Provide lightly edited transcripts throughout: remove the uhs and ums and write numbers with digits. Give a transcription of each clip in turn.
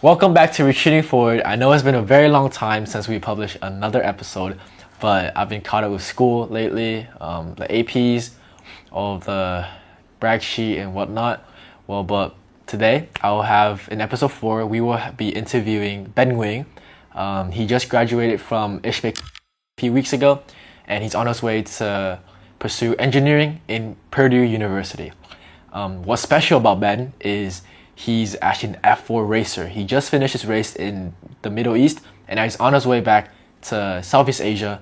Welcome back to Retreating Forward. I know it's been a very long time since we published another episode, but I've been caught up with school lately, the APs, all of the brag sheet and whatnot. But today I'll have in episode 4, we will be interviewing Ben Nguyen. He just graduated from Ishbik a few weeks ago, and he's on his way to pursue engineering in Purdue University. What's special about Ben is he's actually an F4 racer. He just finished his race in the Middle East, and now he's on his way back to Southeast Asia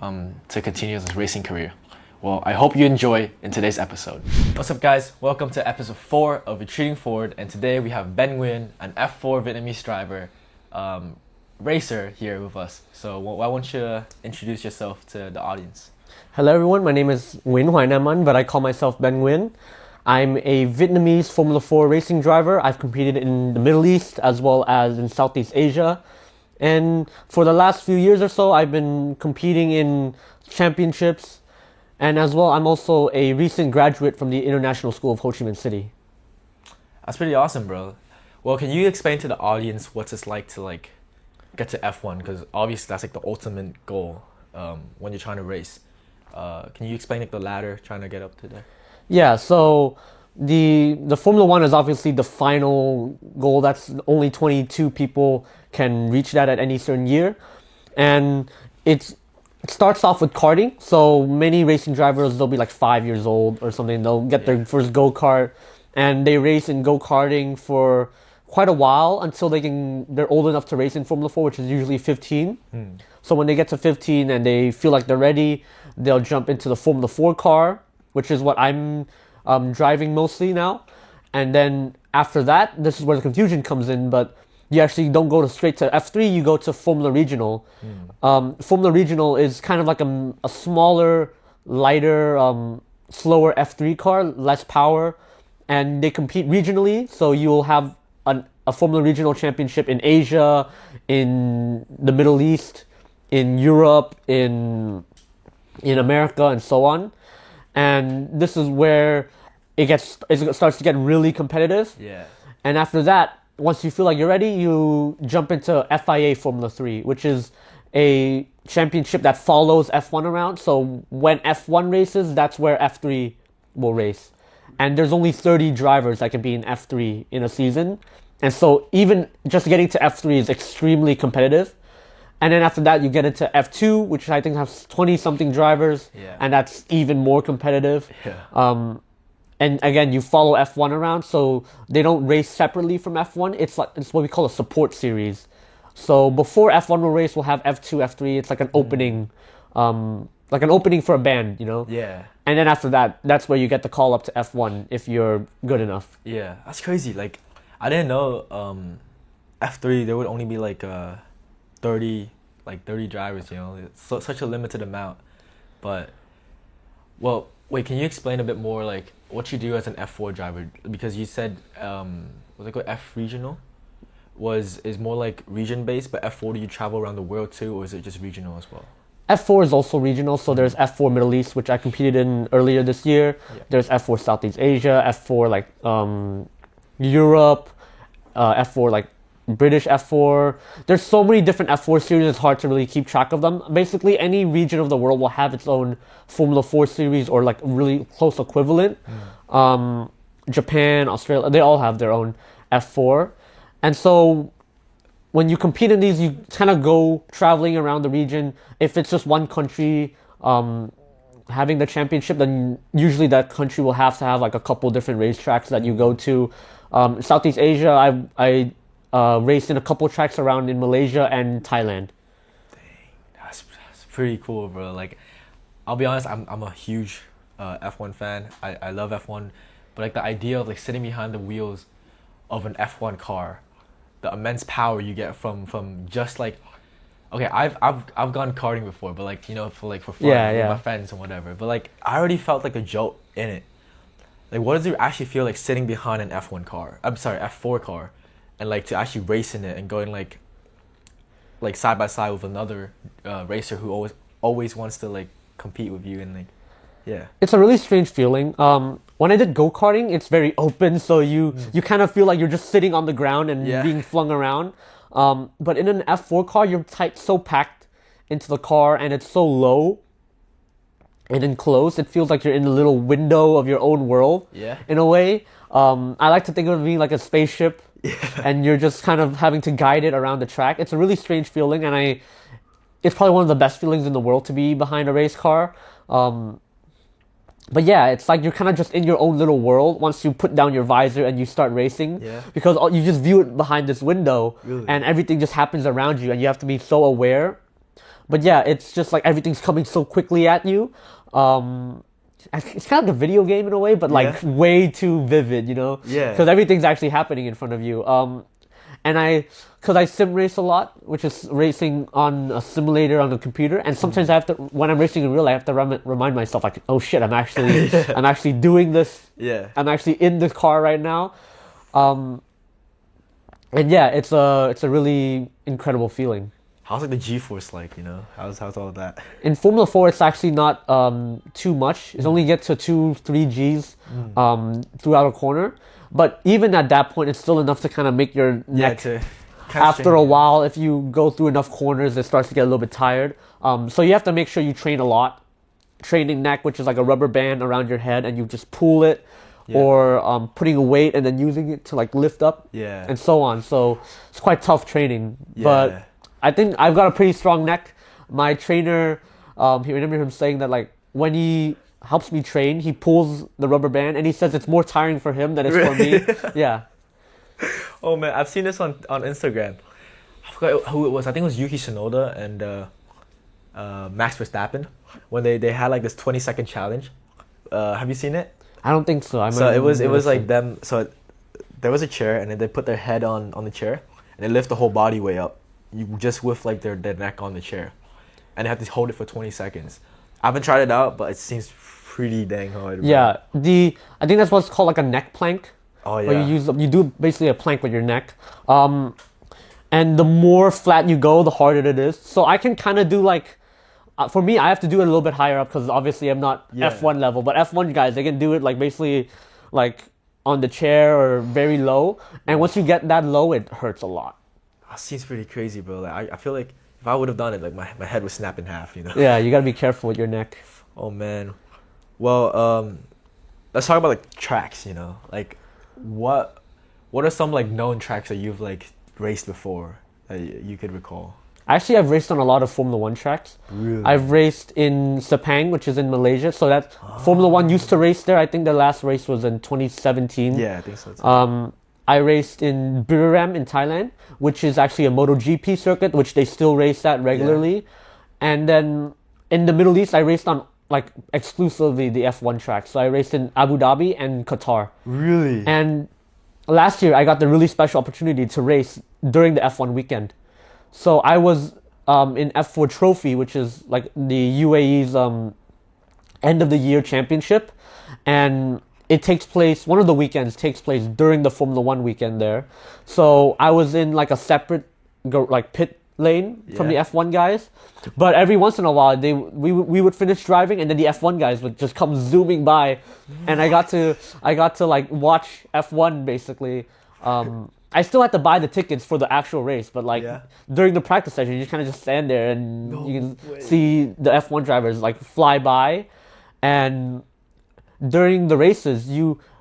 to continue his racing career. Well, I hope you enjoy in today's episode. What's up, guys? Welcome to episode 4 of Retreating Forward, and today we have Ben Nguyen, an F4 Vietnamese driver, racer here with us. So why won't you introduce yourself to the audience? Hello everyone, my name is Nguyễn Hoài Nam An, but I call myself Ben Nguyen. I'm a Vietnamese Formula 4 racing driver. I've competed in the Middle East as well as in Southeast Asia. And for the last few years or so, I've been competing in championships. And as well, I'm also a recent graduate from the International School of Ho Chi Minh City. That's pretty awesome, bro. Well, can you explain to the audience what it's like to get to F1? Because obviously that's the ultimate goal when you're trying to race. Can you explain the ladder trying to get up to there? Yeah, so the Formula One is obviously the final goal. That's only 22 people can reach that at any certain year. And it starts off with karting. So many racing drivers, they'll be 5 years old or something. They'll get their first go-kart and they race in go-karting for quite a while until they're old enough to race in Formula 4, which is usually 15. So when they get to 15 and they feel like they're ready, they'll jump into the Formula 4 car, which is what I'm driving mostly now. And then after that, this is where the confusion comes in, but you actually don't go straight to F3, you go to Formula Regional. Formula Regional is kind of like a smaller, lighter, slower F3 car, less power, and they compete regionally, so you'll have a Formula Regional Championship in Asia, in the Middle East, in Europe, in America, and so on. And this is where it starts to get really competitive. Yeah. And after that, once you feel like you're ready, you jump into FIA Formula 3, which is a championship that follows F1 around. So when F1 races, that's where F3 will race. And there's only 30 drivers that can be in F3 in a season. And so even just getting to F3 is extremely competitive. And then after that, you get into F2, which I think has 20-something drivers, and that's even more competitive. Yeah. And again, you follow F1 around, so they don't race separately from F1. It's what we call a support series. So before F1 will race, we'll have F2, F3. It's like an opening, for a band, Yeah. And then after that, that's where you get the call up to F1 if you're good enough. Yeah, that's crazy. I didn't know F3 there would only be 30 drivers, it's such a limited amount. But well, wait, can you explain a bit more what you do as an F4 driver? Because you said was it called F regional is more region based, but F4, do you travel around the world too, or is it just regional as well? F4 is also regional, so there's F4 Middle East, which I competed in earlier this year. Yeah. There's F4 Southeast Asia, F4 Europe, F4 British F4. There's so many different F4 series, it's hard to really keep track of them. Basically, any region of the world will have its own Formula 4 series or really close equivalent. Japan, Australia, they all have their own F4. And so when you compete in these, you kind of go traveling around the region. If it's just one country having the championship, then usually that country will have to have a couple different racetracks that you go to. Southeast Asia, I raced in a couple tracks around in Malaysia and Thailand. Dang, that's pretty cool, bro. I'll be honest, I'm a huge F1 fan. I love F1, but the idea of sitting behind the wheels of an F1 car, the immense power you get from just okay, I've gone karting before, but for fun with my friends and whatever. But I already felt a jolt in it. What does it actually feel like sitting behind an F1 car? I'm sorry, F4 car, and to actually race in it and going side by side with another racer who always wants to compete with you and yeah. It's a really strange feeling. when I did go-karting, it's very open, so you kind of feel like you're just sitting on the ground and being flung around. But in an F4 car, you're so packed into the car, and it's so low and enclosed. It feels like you're in a little window of your own world. Yeah. In a way, I like to think of it being like a spaceship, and you're just kind of having to guide it around the track. It's a really strange feeling, and it's probably one of the best feelings in the world to be behind a race car. But yeah, it's like you're kind of just in your own little world once you put down your visor and you start racing. Yeah. Because you just view it behind this window, Really? and everything just happens around you, and you have to be so aware. But yeah, it's just like everything's coming so quickly at you. It's kind of like a video game in a way, but like way too vivid, you know? Yeah. Because everything's actually happening in front of you. And because I sim race a lot, which is racing on a simulator on the computer, and sometimes I have to, when I'm racing in real, I have to remind myself like, oh shit, I'm actually doing this. Yeah. I'm actually in this car right now. And yeah, it's a really incredible feling. How's like the G-force like, you know? How's all of that? In Formula 4, it's actually not too much. It's only get to 2-3 Gs throughout a corner. But even at that point, it's still enough to kind of make your neck. After a while, if you go through enough corners, it starts to get a little bit tired. So you have to make sure you train a lot. Training neck, which is like a rubber band around your head, and you just pull it, or putting a weight and then using it to like lift up, and so on. So it's quite tough training. But I think I've got a pretty strong neck. My trainer, he remember him saying that like when he helps me train, he pulls the rubber band, and he says it's more tiring for him than it's for me. Yeah. Oh man, I've seen this on Instagram. I forgot who it was. I think it was Yuki Tsunoda and Max Verstappen when they had like this 20-second challenge. Have you seen it? I don't think so. So it was like them. So there was a chair, and then they put their head on the chair, and they lift the whole body weight up. You just with like their neck on the chair, and they have to hold it for 20 seconds. I haven't tried it out, but it seems pretty dang hard. Yeah, I think that's what's called like a neck plank. Oh yeah. Where you do basically a plank with your neck, and the more flat you go, the harder it is. So I can kind of do like, for me, I have to do it a little bit higher up because obviously I'm not F1 level. But F1 guys, they can do it like basically like on the chair or very low. And once you get that low, it hurts a lot. That seems pretty crazy, bro. Like I feel like if I would have done it, like my head would snap in half, you know? Yeah, you gotta be careful with your neck. Oh man. Well, let's talk about like tracks, you know? Like what are some like known tracks that you've like raced before that you could recall? Actually, I've raced on a lot of Formula 1 tracks. Really? I've raced in Sepang, which is in Malaysia. So that Formula 1 used to race there. I think the last race was in 2017. Yeah, I think so too. I raced in Buriram in Thailand, which is actually a MotoGP circuit, which they still race at regularly. Yeah. And then in the Middle East, I raced on like exclusively the F1 tracks. So I raced in Abu Dhabi and Qatar. Really? And last year, I got the really special opportunity to race during the F1 weekend. So I was in F4 Trophy, which is like the UAE's end of the year championship. And it takes place, one of the weekends takes place during the Formula 1 weekend there. So I was in like a separate like pit lane from the F1 guys. But every once in a while, we would finish driving, and then the F1 guys would just come zooming by. And I got to like watch F1 basically. I still had to buy the tickets for the actual race, but like during the practice session, you just kind of just stand there and you can see the F1 drivers like fly by. And during the races,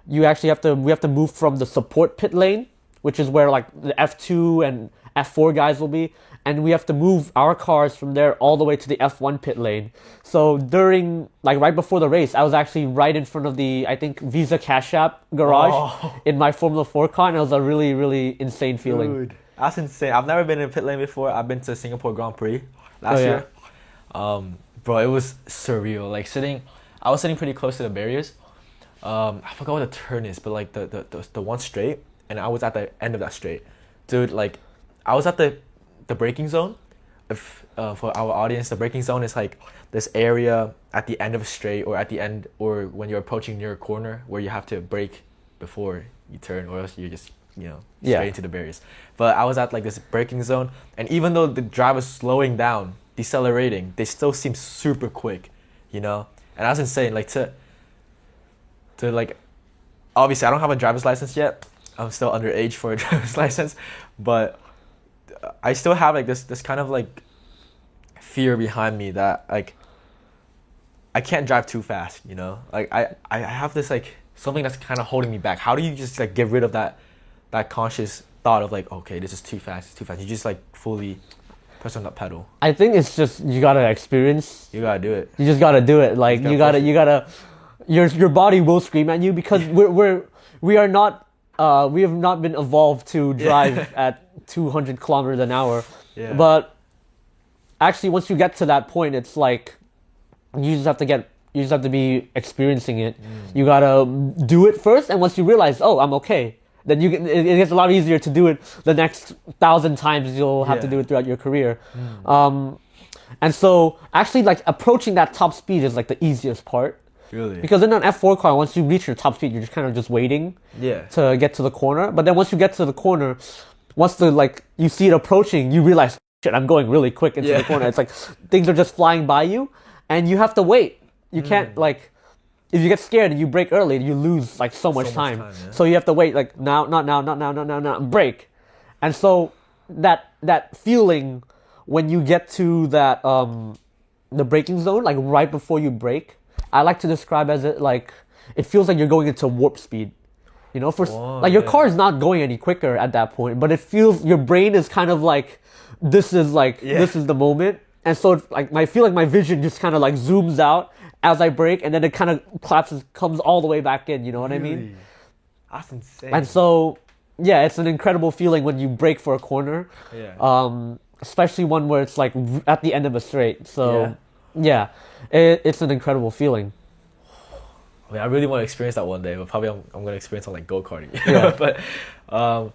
we have to move from the support pit lane, which is where like the F2 and F4 guys will be, and we have to move our cars from there all the way to the F1 pit lane. So during like right before the race, I was actually right in front of the, I think, Visa Cash App garage in my Formula 4 car, and it was a really, really insane feeling. Dude, that's insane. I've never been in pit lane before. I've been to Singapore Grand Prix last year. Bro, it was surreal. Like I was sitting pretty close to the barriers. I forgot what the turn is, but like the one straight, and I was at the end of that straight. Dude, like I was at the braking zone. If for our audience, the braking zone is like this area at the end of a straight, or at the end, or when you're approaching near a corner where you have to brake before you turn, or else you just straight into the barriers. But I was at like this braking zone, and even though the driver's slowing down, decelerating, they still seem super quick, you know. And that's insane. Like to like obviously I don't have a driver's license yet. I'm still underage for a driver's license, but I still have like this kind of like fear behind me that like I can't drive too fast, you know? Like I have this like something that's kind of holding me back. How do you just like get rid of that conscious thought of like, okay, this is too fast, it's too fast. You just like fully press on that pedal. I think it's just you gotta experience. You gotta do it. You just gotta do it. Like you gotta. Your body will scream at you because we are not we have not been evolved to drive at 200 kilometers an hour. Yeah. But actually, once you get to that point, it's like you just have to be experiencing it. You gotta do it first, and once you realize, oh, I'm okay, then it gets a lot easier to do it the next 1,000 times you'll have to do it throughout your career. And so actually like approaching that top speed is like the easiest part. Really? Because in an F4 car, once you reach your top speed, you're just kind of just waiting to get to the corner. But then once you get to the corner, once you see it approaching, you realize, shit, I'm going really quick into the corner. It's like things are just flying by you and you have to wait. You can't like, if you get scared and you brake early, you lose like so much time. Yeah. So you have to wait like now, not now, brake. And so that feeling when you get to that the braking zone, like right before you brake, I like to describe as it feels like you're going into warp speed. You know, your car is not going any quicker at that point, but it feels your brain is kind of like this is the moment. And so it's like I feel like my vision just kind of like zooms out as I brake, and then it kind of comes all the way back in. You know what I mean? That's insane. And so yeah, it's an incredible feeling when you brake for a corner. Yeah. Especially one where it's like at the end of a straight. So yeah, it's an incredible feeling. I mean, I really want to experience that one day, but probably I'm going to experience on like go-karting. Yeah. But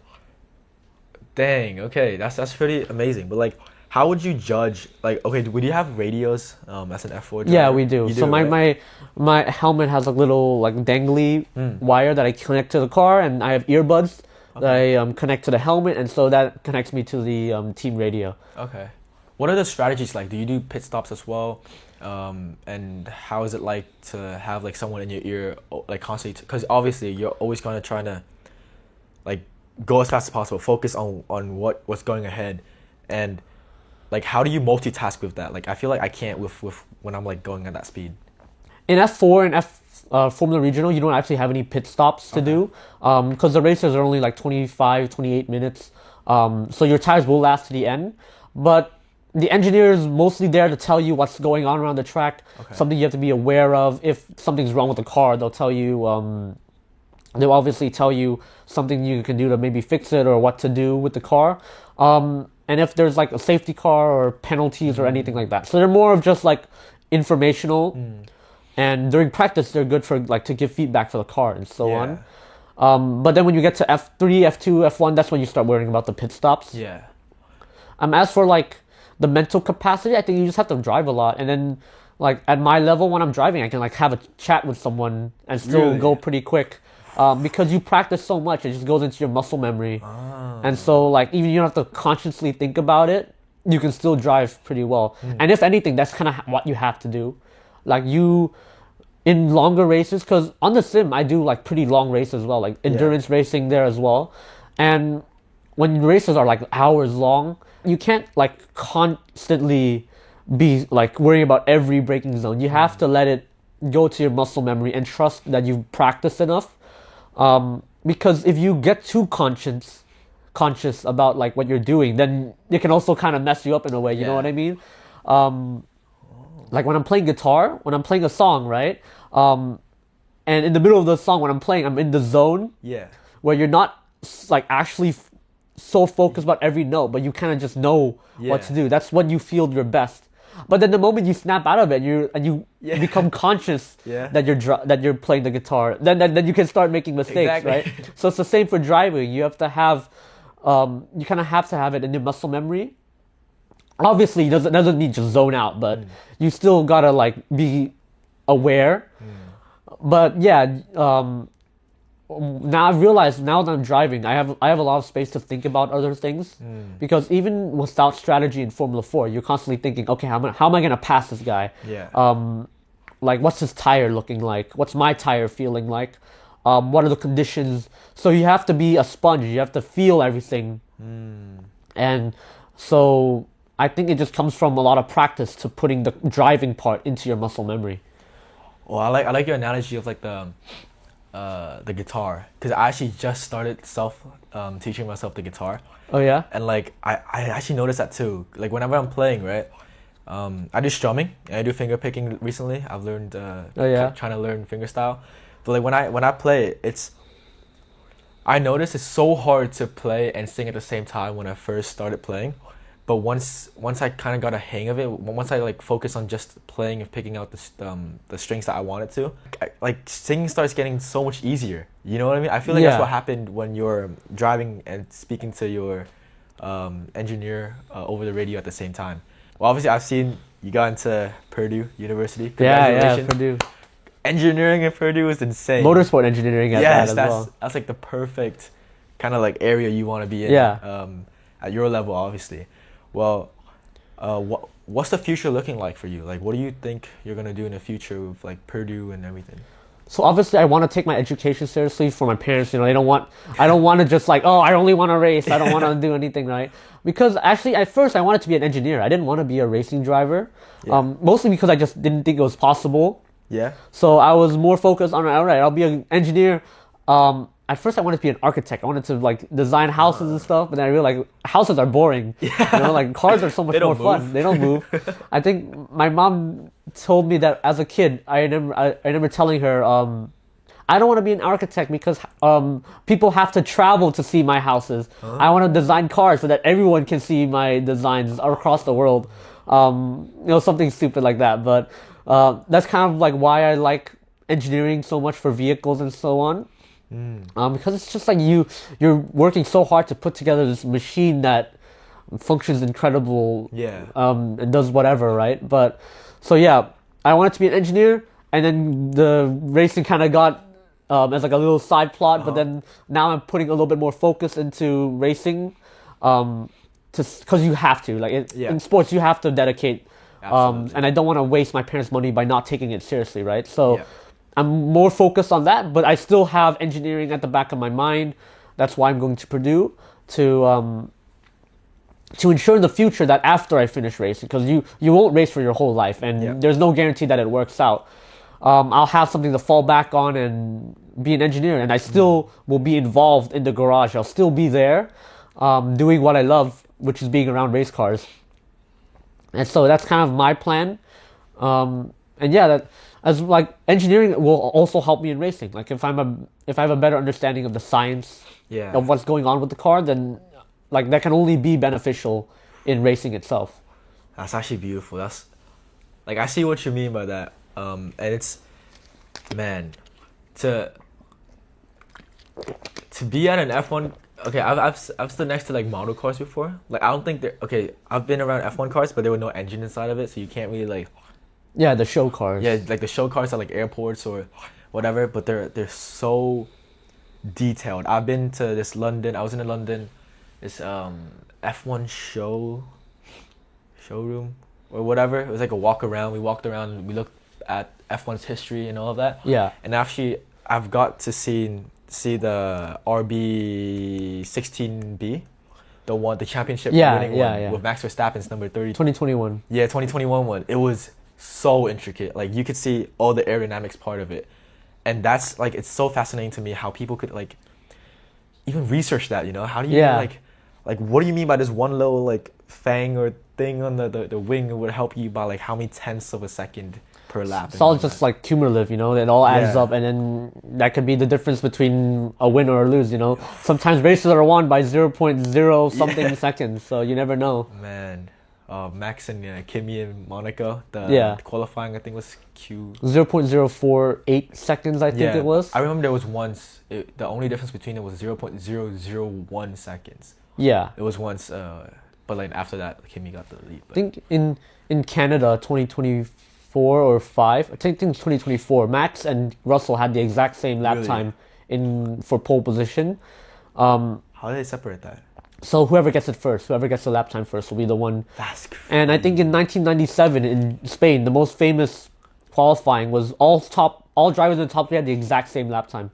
dang, okay, that's pretty amazing. But like, how would you judge? Like, okay, would you have radios as an F4 driver? Yeah, we do. So right? my helmet has a little like dangly wire that I connect to the car, and I have earbuds that I connect to the helmet, and so that connects me to the team radio. Okay. What are the strategies like? Do you do pit stops as well? And how is it like to have like someone in your ear like constantly? Because obviously you're always going to try to like go as fast as possible, focus on what's going ahead, and like how do you multitask with that? Like I feel like I can't with when I'm like going at that speed. In F4 and Formula Regional, you don't actually have any pit stops to do because the races are only like 25, 28 minutes. So your tires will last to the end, but the engineer is mostly there to tell you what's going on around the track, something you have to be aware of. If something's wrong with the car, they'll tell you, they'll obviously tell you something you can do to maybe fix it or what to do with the car. And if there's like a safety car or penalties or anything like that. So they're more of just like informational. And during practice, they're good for like to give feedback for the car and so on. But then when you get to F3, F2, F1, that's when you start worrying about the pit stops. Yeah. As for like the mental capacity, I think you just have to drive a lot. And then like at my level, when I'm driving, I can like have a chat with someone and still go pretty quick. Because you practice so much, it just goes into your muscle memory. And so like even you don't have to consciously think about it, you can still drive pretty well. And if anything, that's kind of what you have to do. Like you, in longer races, because on the sim, I do like pretty long races as well, like endurance racing there as well. And when races are like hours long, you can't like constantly be like worrying about every braking zone. You have to let it go to your muscle memory and trust that you've practiced enough. Because if you get too conscious about like what you're doing, then it can also kind of mess you up in a way. You know what I mean? Like when I'm playing guitar, when I'm playing a song, right? And in the middle of the song, when I'm playing, I'm in the zone. Yeah. Where you're not like actually so focused about every note, but you kind of just know what to do. That's when you feel your best. But then the moment you snap out of it, you become conscious that you're playing the guitar. Then you can start making mistakes, right? So it's the same for driving. You have to have, you kind of have to have it in your muscle memory. Obviously, it doesn't mean just zone out, but you still gotta like be aware. But yeah, now I've realized now that I'm driving, I have a lot of space to think about other things because even without strategy in Formula 4, you're constantly thinking, okay, how am I gonna pass this guy? Like what's his tire looking like? What's my tire feeling like? what are the conditions. So you have to be a sponge. You have to feel everything. And so I think it just comes from a lot of practice to putting the driving part into your muscle memory. Well, I like your analogy of like the guitar, because I actually just started teaching myself the guitar. Oh yeah? And like I actually noticed that too. Like whenever I'm playing, right? I do strumming and I do finger picking recently. I've learned trying to learn finger style. But like when I play, I noticed it's so hard to play and sing at the same time when I first started playing. But once I kind of got a hang of it, once I like focus on just playing and picking out the strings that I wanted to, like singing starts getting so much easier. You know what I mean? I feel like that's what happened when you're driving and speaking to your engineer over the radio at the same time. Well, obviously I've seen you got into Purdue University. Yeah, Purdue. Engineering at Purdue is insane. Motorsport engineering at that as well. That's like the perfect kind of like area you want to be in. Yeah. At your level, obviously. Well, what's the future looking like for you? Like, what do you think you're gonna do in the future with like Purdue and everything? So obviously, I want to take my education seriously. For my parents, I don't want to just like, oh, I only want to race. I don't want to do anything, right? Because actually, at first, I wanted to be an engineer. I didn't want to be a racing driver, mostly because I just didn't think it was possible. Yeah. So I was more focused on, all right, I'll be an engineer. At first, I wanted to be an architect. I wanted to like design houses and stuff, but then I realized like, houses are boring. Yeah. Like cars are so much more fun. They don't move. I think my mom told me that as a kid. I remember telling her, I don't want to be an architect because people have to travel to see my houses. I want to design cars so that everyone can see my designs across the world. Something stupid like that. But that's kind of like why I like engineering so much for vehicles and so on. Because it's just like you're working so hard to put together this machine that functions incredible. And does whatever, right? But so yeah, I wanted to be an engineer, and then the racing kind of got as like a little side plot. But then now I'm putting a little bit more focus into racing, because you have to in sports you have to dedicate. And I don't want to waste my parents' money by not taking it seriously, right? So. I'm more focused on that, but I still have engineering at the back of my mind. That's why I'm going to Purdue to ensure in the future that after I finish racing, because you won't race for your whole life, and there's no guarantee that it works out. I'll have something to fall back on and be an engineer, and I still will be involved in the garage. I'll still be there, doing what I love, which is being around race cars. And so that's kind of my plan. As like engineering will also help me in racing. Like if I have a better understanding of the science of what's going on with the car, then like that can only be beneficial in racing itself. That's actually beautiful. That's like I see what you mean by that. And it's to be at an F1. Okay, I've stood next to like model cars before. Like I don't think I've been around F1 cars, but there was no engine inside of it, so you can't really like. Yeah, the show cars. Yeah, like the show cars at like airports or whatever, but they're so detailed. I've been to this London. I was in London, this F1 showroom or whatever. It was like a walk around. We walked around and we looked at F1's history and all of that. Yeah. And actually, I've got to see the RB16B, the championship winning one with Max Verstappen's number 30. 2021. Yeah, 2021 one. It was so intricate. Like you could see all the aerodynamics part of it, and that's like it's so fascinating to me how people could like even research that. How do you like what do you mean by this one little like fang or thing on the wing would help you by like how many tenths of a second per lap? It's all just like cumulative, it all adds up, and then that could be the difference between a win or a lose. Sometimes races are won by 0.0 something seconds, so you never know. Man. Max and Kimi and Monaco. The qualifying I think was 0.048 seconds. I think it was. I remember there was once. The only difference between it was 0.001 seconds. Yeah. It was once, but like after that, Kimi got the lead. But. I think in Canada, 2024 or 5. I think it's 2024. Max and Russell had the exact same lap time for pole position. How do they separate that? So whoever gets it first, whoever gets the lap time first will be the one. That's crazy. And I think in 1997 in Spain, the most famous qualifying was all drivers in the top three had the exact same lap time.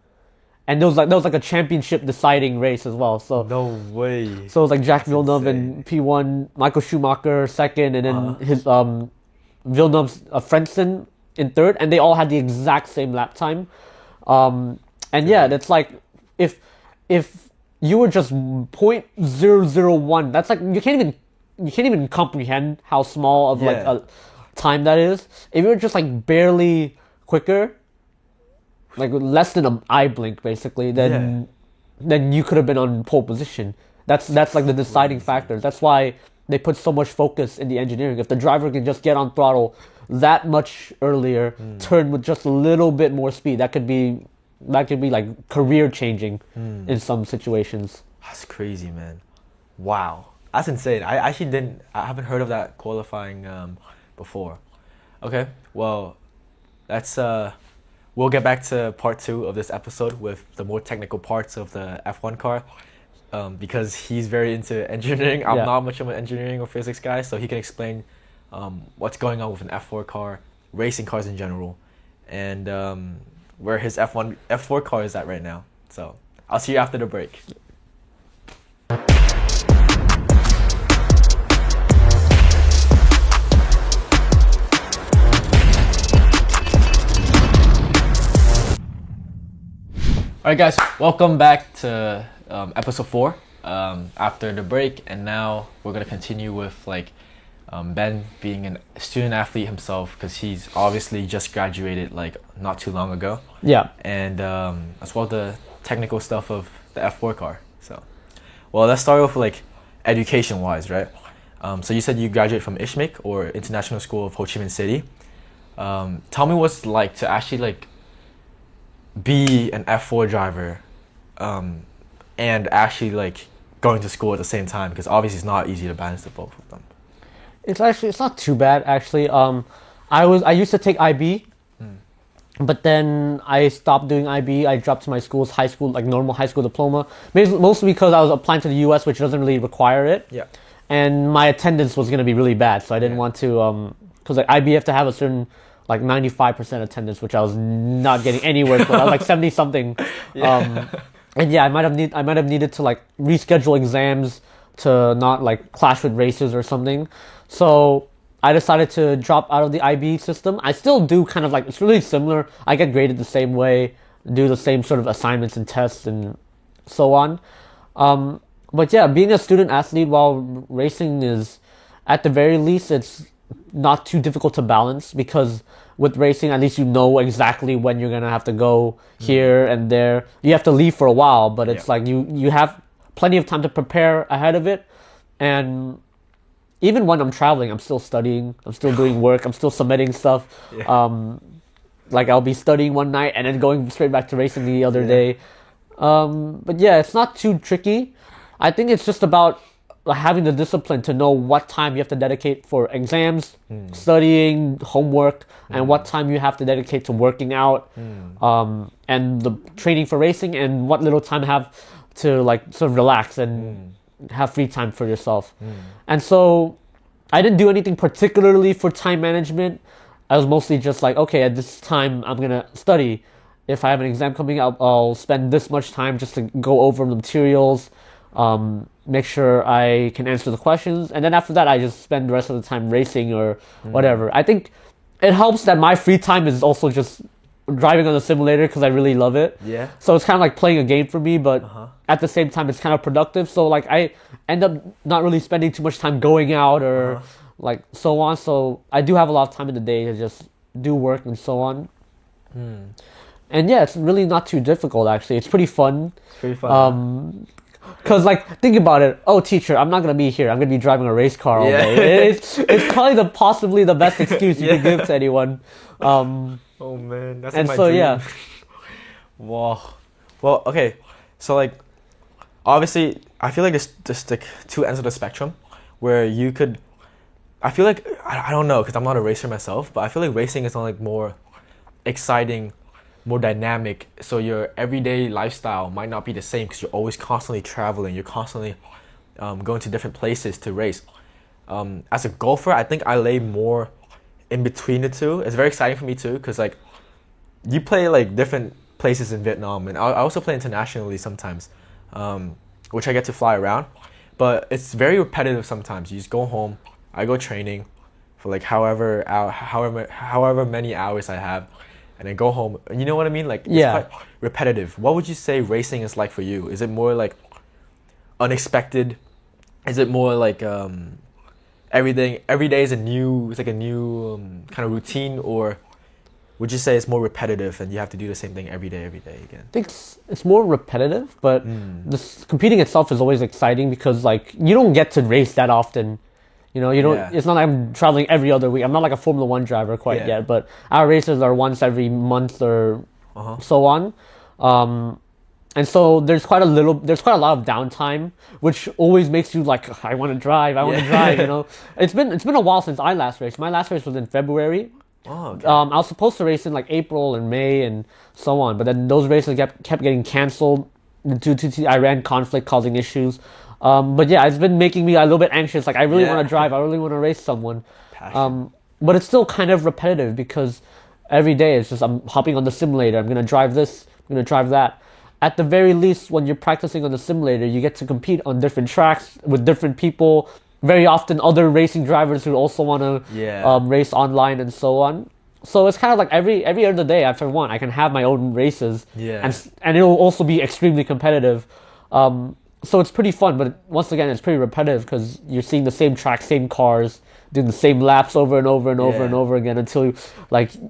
and there was like a championship deciding race as well. So No way. so it was like Jack That's Villeneuve insane. in P1, Michael Schumacher second, and then his Villeneuve's Frentzen in third, and they all had the exact same lap time. And yeah, that's like if you were just 0.001, that's like you can't even comprehend how small of like Yeah. a time that is. If you were just like barely quicker, like less than an eye blink basically, then you could have been on pole position. That's like the deciding factor. That's why they put so much focus in the engineering. If the driver can just get on throttle that much earlier, turn with just a little bit more speed, that could be like career changing in some situations. That's crazy, man. Wow. That's insane. I haven't heard of that qualifying before. Okay, well, let's we'll get back to part 2 of this episode with the more technical parts of the F1 car. Because he's very into engineering. I'm Yeah. not much of an engineering or physics guy, so he can explain what's going on with an F4 car, racing cars in general, and where his F4 car is at right now. So I'll see you after the break. All right, guys, welcome back to episode 4 after the break, and now we're gonna continue with like Ben being a student athlete himself, because he's obviously just graduated like not too long ago, Yeah. and as well the technical stuff of the F4 car. So, well, let's start off like education-wise, right? So you said you graduated from ISHMIC, or International School of Ho Chi Minh City. Tell me what's like to actually like be an F4 driver, and actually like going to school at the same time, because obviously it's not easy to balance the both of them. It's not too bad actually. I used to take IB, but then I stopped doing IB. I dropped to my school's high school, like normal high school diploma, mostly because I was applying to the US, which doesn't really require it. Yeah. And my attendance was gonna be really bad, so I didn't want to because like IB you have to have a certain like 95% attendance, which I was not getting anywhere close. I was like 70 something. And yeah, I might have needed to like reschedule exams to not like clash with races or something. So I decided to drop out of the IB system. I still do kind of like, it's really similar. I get graded the same way, do the same sort of assignments and tests and so on. But yeah, being a student athlete while racing is, at the very least, it's not too difficult to balance, because with racing, at least you know exactly when you're gonna have to go here and there. You have to leave for a while, but it's like you have plenty of time to prepare ahead of it. And even when I'm traveling, I'm still studying, I'm still doing work, I'm still submitting stuff. Like I'll be studying one night and then going straight back to racing the other day. But yeah, it's not too tricky. I think it's just about having the discipline to know what time you have to dedicate for exams, studying, homework, and what time you have to dedicate to working out, and the training for racing, and what little time have to like sort of relax and have free time for yourself. And so I didn't do anything particularly for time management. I was mostly just like, okay, at this time I'm gonna study. If I have an exam coming up, I'll spend this much time just to go over the materials, make sure I can answer the questions, and then after that I just spend the rest of the time racing or whatever. I think it helps that my free time is also just driving on the simulator, because I really love it. Yeah. So it's kind of like playing a game for me, but at the same time it's kind of productive. So like I end up not really spending too much time going out or like so on. So I do have a lot of time in the day to just do work and so on. And yeah, it's really not too difficult actually. It's pretty fun. It's pretty fun. Cause like think about it. Oh, teacher, I'm not gonna be here. I'm gonna be driving a race car all day. It's probably possibly the best excuse you can give to anyone. Oh man, that's and my so dream. yeah. Wow. Well, okay. So like, obviously, I feel like there's just like two ends of the spectrum, where you could. I feel like I don't know, because I'm not a racer myself, but I feel like racing is like more exciting, more dynamic. So your everyday lifestyle might not be the same, because you're always constantly traveling. You're constantly going to different places to race. As a golfer, I think I lay more in between the two. It's very exciting for me too, because like you play like different places in Vietnam, and I also play internationally sometimes, which I get to fly around. But it's very repetitive sometimes. You just go home, I go training for like however many hours I have, and then go home. And you know what I mean? Like, it's quite repetitive. What would you say racing is like for you? Is it more like unexpected? Is it more like every day is a new kind of routine, or would you say it's more repetitive and you have to do the same thing every day again? I think it's more repetitive, but this competing itself is always exciting because like you don't get to race that often. You know, you don't. Yeah. It's not like I'm traveling every other week. I'm not like a Formula One driver quite yet, but our races are once every month or so on. And so there's quite a lot of downtime, which always makes you like, I want to drive. You know, it's been a while since I last raced. My last race was in February. Oh, okay. I was supposed to race in like April and May and so on, but then those races kept getting canceled due to the Iran conflict causing issues. But yeah, it's been making me a little bit anxious. Like, I really want to drive. I really want to race someone. But it's still kind of repetitive because every day it's just I'm hopping on the simulator. I'm going to drive this. I'm going to drive that. At the very least, when you're practicing on the simulator, you get to compete on different tracks with different people. Very often other racing drivers who also want to race online and so on. So it's kind of like every other day after one, I can have my own races. And it'll also be extremely competitive. So it's pretty fun, but once again, it's pretty repetitive because you're seeing the same track, same cars, doing the same laps over and over and over and over again until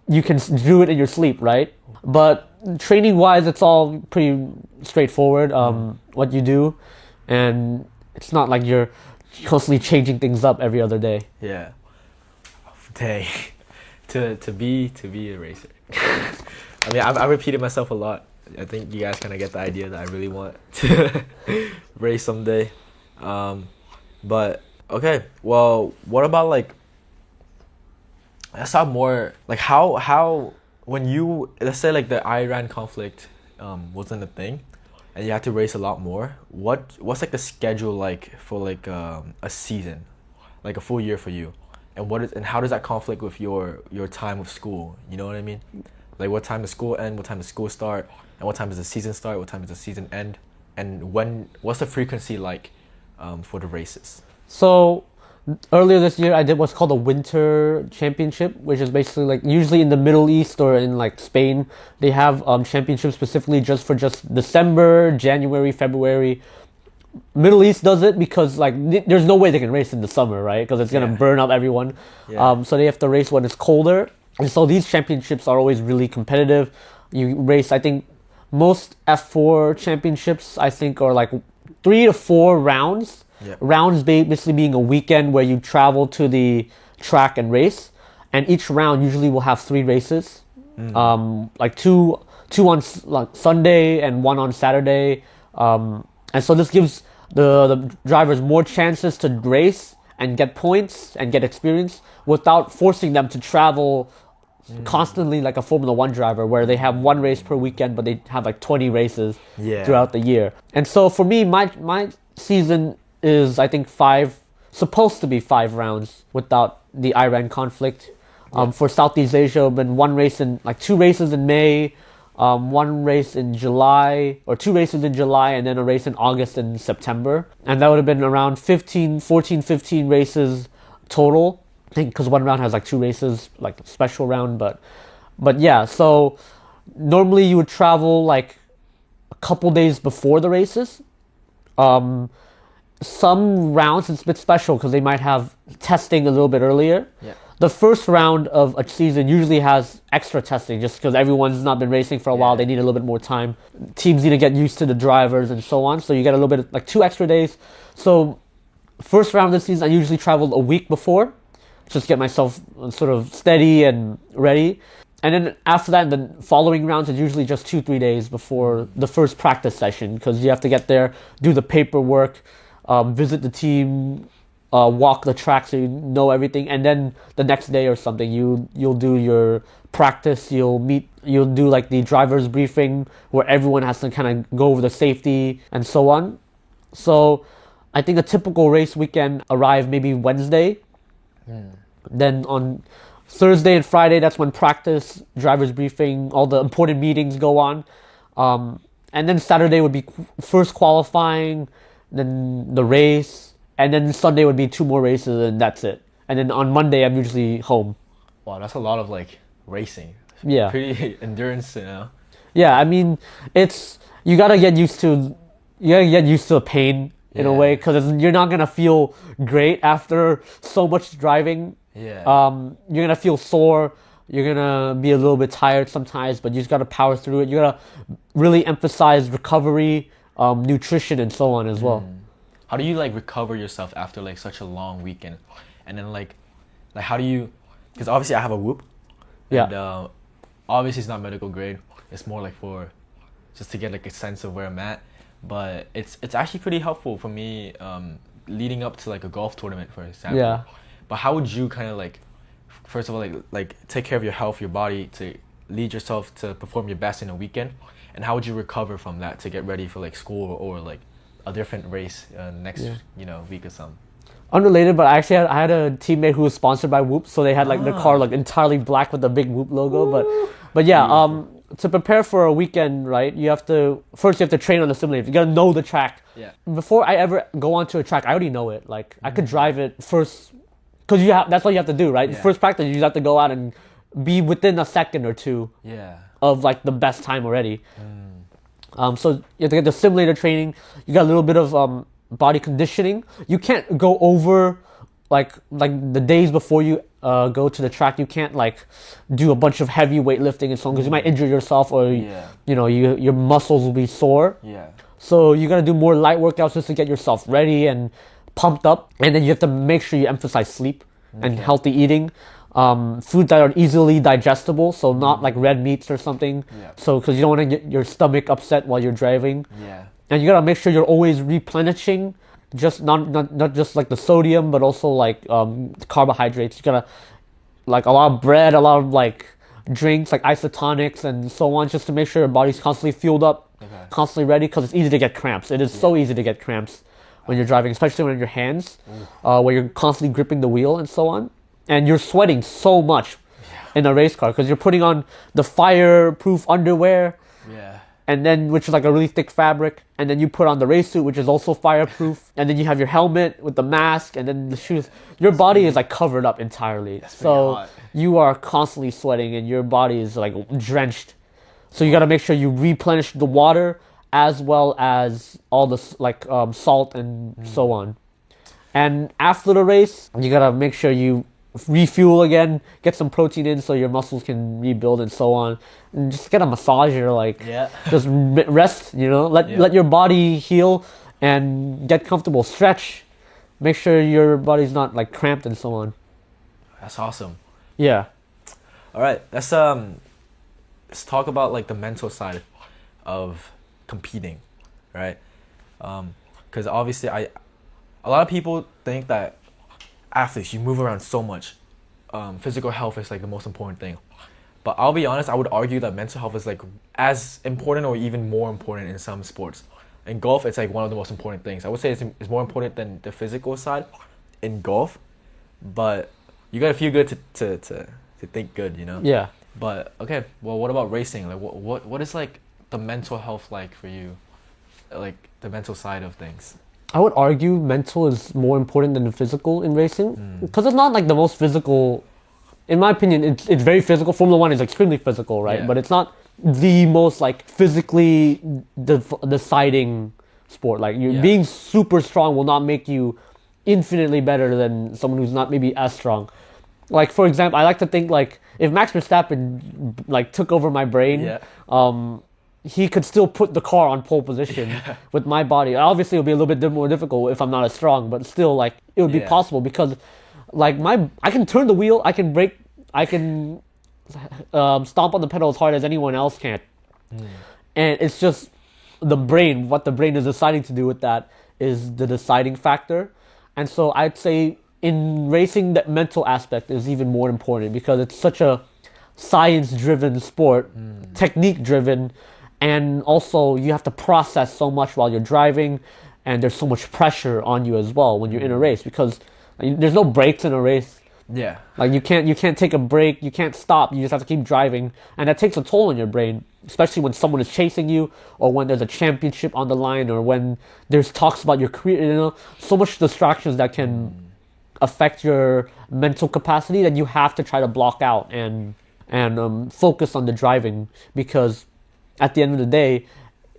you can do it in your sleep, right? But training-wise, it's all pretty straightforward, what you do, and it's not like you're constantly changing things up every other day. Yeah. Dang. to be a racer. I mean, I repeated myself a lot. I think you guys kind of get the idea that I really want to race someday. But okay, well, what about like, let's talk more like how when you, let's say like the Iran conflict wasn't a thing and you had to race a lot more, what's like the schedule like for like a season, like a full year for you, and how does that conflict with your time of school? You know what I mean? Like, what time does school end? What time does school start? And what time does the season start? What time does the season end? And what's the frequency like for the races? So earlier this year, I did what's called a winter championship, which is basically like usually in the Middle East or in like Spain, they have championships specifically just for December, January, February. Middle East does it because like there's no way they can race in the summer, right? Because it's gonna burn up everyone. So they have to race when it's colder. And so these championships are always really competitive. You race, I think, most F4 championships, I think, are like 3 to 4 rounds. Rounds basically being a weekend where you travel to the track and race. And each round usually will have 3 races. Like two on like Sunday and 1 on Saturday. And so this gives the drivers more chances to race and get points and get experience without forcing them to travel constantly like a Formula One driver where they have 1 race per weekend, but they have like 20 races throughout the year. And so for me, my season is, I think, supposed to be 5 rounds without the Iran conflict. For Southeast Asia, been 2 races in May, 1 race in July, or 2 races in July, and then a race in August and September. And that would have been around 15 races total. I think because 1 round has like 2 races, like a special round, but yeah. So normally you would travel like a couple days before the races. Some rounds it's a bit special because they might have testing a little bit earlier. The first round of a season usually has extra testing just because everyone's not been racing for a while. They need a little bit more time. Teams need to get used to the drivers and so on. So you get a little bit of, like 2 extra days. So first round of the season, I usually travel a week before. Just get myself sort of steady and ready. And then after that, the following rounds is usually just 2-3 days before the first practice session because you have to get there, do the paperwork, visit the team, walk the track so you know everything. And then the next day or something, you'll do your practice. You'll do like the driver's briefing where everyone has to kind of go over the safety and so on. So I think a typical race weekend arrive maybe Wednesday. Then on Thursday and Friday, that's when practice, driver's briefing, all the important meetings go on. And then Saturday would be first qualifying, then the race, and then Sunday would be 2 more races, and that's it. And then on Monday, I'm usually home. Wow, that's a lot of like racing. Yeah. Pretty endurance, you know. Yeah, I mean, you gotta get used to the pain in a Yeah. way, because you're not gonna feel great after so much driving. Yeah. You're gonna feel sore. You're gonna be a little bit tired sometimes, but you just gotta power through it. You gotta really emphasize recovery, nutrition, and so on as well. How do you like recover yourself after like such a long weekend? And then like how do you? Because obviously I have a whoop. Yeah. And obviously it's not medical grade. It's more like for just to get like a sense of where I'm at. But it's actually pretty helpful for me leading up to like a golf tournament, for example. Yeah. But how would you kind of like, first of all, like take care of your health, your body, to lead yourself to perform your best in a weekend, and how would you recover from that to get ready for like school or like a different race next week or something? Unrelated, but I had a teammate who was sponsored by Whoop, so they had like the car like entirely black with the big Whoop logo. But yeah, to prepare for a weekend, right? You have to train on the simulator. You gotta know the track. Yeah. Before I ever go onto a track, I already know it. Like I could drive it first, because that's what you have to do, right? Yeah. First practice, you just have to go out and be within a second or two Yeah. of like the best time already. So you have to get the simulator training. You got a little bit of body conditioning. You can't go over like the days before you go to the track. You can't like do a bunch of heavy weightlifting and so on, because you might injure yourself, or your muscles will be sore. Yeah. So you gotta do more light workouts just to get yourself ready and pumped up. And then you have to make sure you emphasize sleep and healthy eating. Foods that are easily digestible, so not like red meats or something. Yeah. So because you don't want to get your stomach upset while you're driving. Yeah. And you gotta make sure you're always replenishing, just not just like the sodium, but also like carbohydrates. You gotta like a lot of bread, a lot of like drinks like isotonics and so on, just to make sure your body's constantly fueled up, constantly ready, because it's easy to get cramps. It is so easy to get cramps when you're driving, especially when in your hands, where you're constantly gripping the wheel and so on. And you're sweating so much in a race car because you're putting on the fireproof underwear, and then which is like a really thick fabric, and then you put on the race suit, which is also fireproof, and then you have your helmet with the mask, and then the shoes. Your body is like covered up entirely, so hot. you are constantly sweating, and your body is like drenched. So you got to make sure you replenish the water as well as all the salt and so on. And after the race, you got to make sure you refuel again, get some protein in so your muscles can rebuild and so on, and just get a massager, just rest, let your body heal and get comfortable, stretch, make sure your body's not like cramped and so on. That's awesome. Yeah. All right, let's talk about like the mental side of competing, right? Because obviously a lot of people think that athletes, you move around so much. Physical health is like the most important thing. But I'll be honest, I would argue that mental health is like as important or even more important in some sports. In golf, it's like one of the most important things. I would say it's more important than the physical side in golf. But you gotta feel good to think good, Yeah. But okay, well, what about racing? Like what is like the mental health like for you? Like the mental side of things. I would argue mental is more important than the physical in racing, because it's not like the most physical. In my opinion, it's very physical. Formula One is extremely physical, right? Yeah. But it's not the most like physically deciding sport. Like being super strong will not make you infinitely better than someone who's not maybe as strong. Like for example, I like to think like if Max Verstappen like took over my brain, he could still put the car on pole position with my body. Obviously, it would be a little bit more difficult if I'm not as strong, but still, like, it would be possible because, like, I can turn the wheel, I can brake, I can stomp on the pedal as hard as anyone else can. And it's just the brain, what the brain is deciding to do with that is the deciding factor. And so I'd say in racing, that mental aspect is even more important because it's such a science-driven sport, technique-driven, and also you have to process so much while you're driving, and there's so much pressure on you as well when you're in a race because there's no breaks in a race. Yeah. Like you can't take a break, you can't stop, you just have to keep driving, and that takes a toll on your brain, especially when someone is chasing you, or when there's a championship on the line, or when there's talks about your career. So much distractions that can affect your mental capacity that you have to try to block out and focus on the driving, because at the end of the day,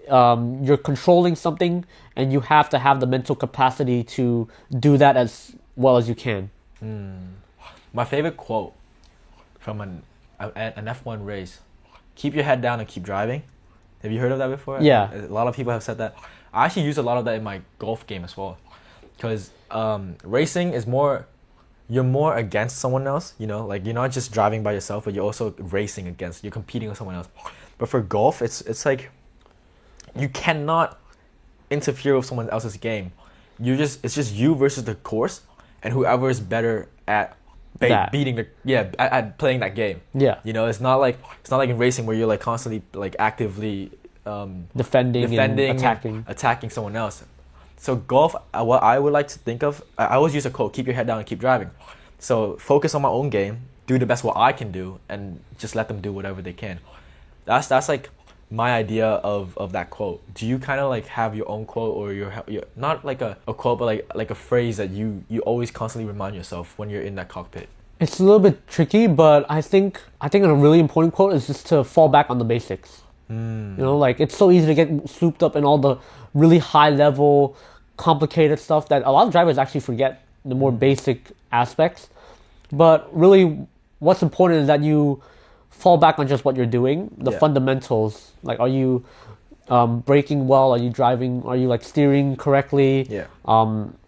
you're controlling something, and you have to have the mental capacity to do that as well as you can. My favorite quote from an F1 race: "Keep your head down and keep driving." Have you heard of that before? Yeah. A lot of people have said that. I actually use a lot of that in my golf game as well, because racing is you're more against someone else. Like you're not just driving by yourself, but you're also racing you're competing with someone else. But for golf, it's like you cannot interfere with someone else's game. It's just you versus the course, and whoever is better at beating at playing that game. Yeah. It's not like in racing where you're like constantly like actively defending and attacking someone else. So golf, what I would like to think of, I always use a quote: "Keep your head down and keep driving." So focus on my own game, do the best what I can do, and just let them do whatever they can. That's like my idea of that quote. Do you kind of like have your own quote, or your not like a quote, but like a phrase that you always constantly remind yourself when you're in that cockpit? It's a little bit tricky, but I think a really important quote is just to fall back on the basics. Like it's so easy to get swooped up in all the really high level, complicated stuff that a lot of drivers actually forget the more basic aspects. But really, what's important is that you fall back on just what you're doing, the fundamentals. Like, are you braking well? Are you driving? Are you like steering correctly? Yeah.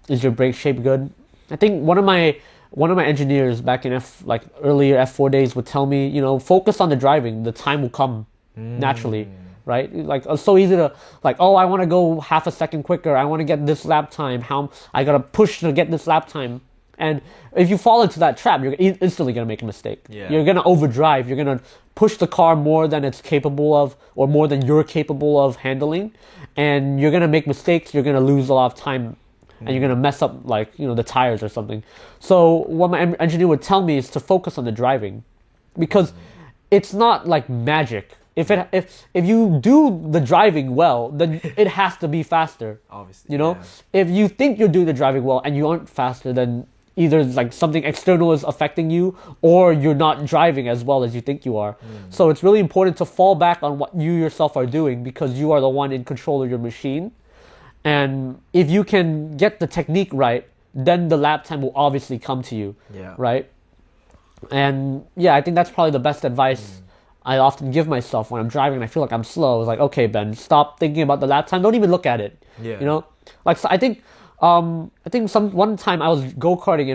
Is your brake shape good? I think one of my engineers back in earlier F4 days would tell me, focus on the driving. The time will come naturally, right? Like it's so easy to like, oh, I want to go half a second quicker. I want to get this lap time. How I gotta push to get this lap time. And if you fall into that trap, you're instantly going to make a mistake. Yeah. You're going to overdrive. You're going to push the car more than it's capable of, or more than you're capable of handling. And you're going to make mistakes. You're going to lose a lot of time. And you're going to mess up, the tires or something. So what my engineer would tell me is to focus on the driving. Because it's not like magic. If you do the driving well, then it has to be faster. Obviously. If you think you're doing the driving well and you aren't faster, then either like something external is affecting you, or you're not driving as well as you think you are. So it's really important to fall back on what you yourself are doing, because you are the one in control of your machine. And if you can get the technique right, then the lap time will obviously come to you. Yeah. Right? And I think that's probably the best advice I often give myself when I'm driving and I feel like I'm slow. It's like, okay, Ben, stop thinking about the lap time. Don't even look at it. Yeah. Like, so I think one time I was go-karting